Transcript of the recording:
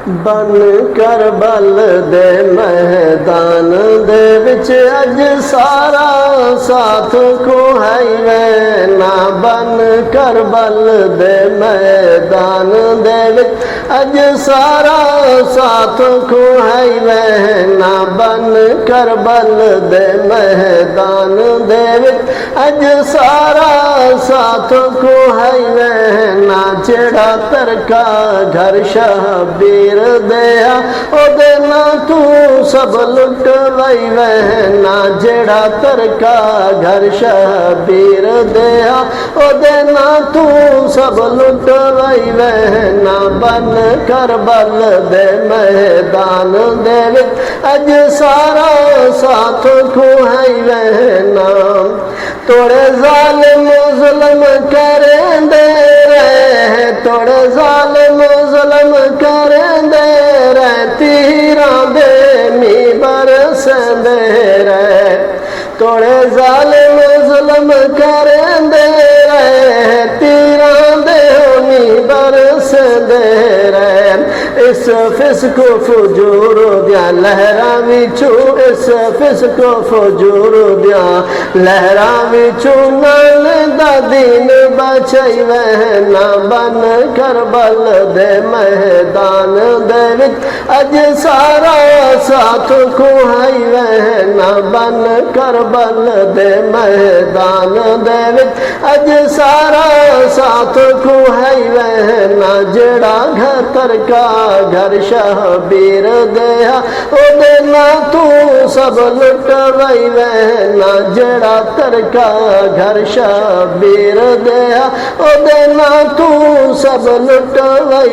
बन करबल दे मैदान दे विच अज सारा साथ को है ना। बन करबल दे मैदान दे विच अज सारा साथ को है ना। बन करबल दे मैदान दे विच अज सारा साथ को है ना। जेड़ा तरका घर शबीर दया ओदे ना तू सब लुट लई वहना। जेड़ा तरका घर शबीर दया ओदे ना तू सब लुट लई वहना। बन करबल दे मैदान दे विच अज सारा साथ को है वहना। तोड़े जालिम जुल्म करेंदे रहे, तोड़े जालिम जुल्म करेंदे रहे, तीरां दे मी बरसंदे रहे। तोड़े जालिम जुल्म करेंदे रहे, तीरां दे मी बरसंदे रहे। इस फिस्क फजूर दियां लहरां विचों, इस फिस्क फजूर दियां लहरां विचों नाल दा दीन बचाई वहना। बन करबल दे मैदान दे विच अज सारा साथ को है वहना। बन करबल दे मैदान दे विच अज सारा साथ को है वहना। जेड़ा घर तरका घर शबीर दया ओदे ना तू सब लुट लई वहना। जेड़ा तरका घर शबीर दया ओदे ना तू सब लुट लई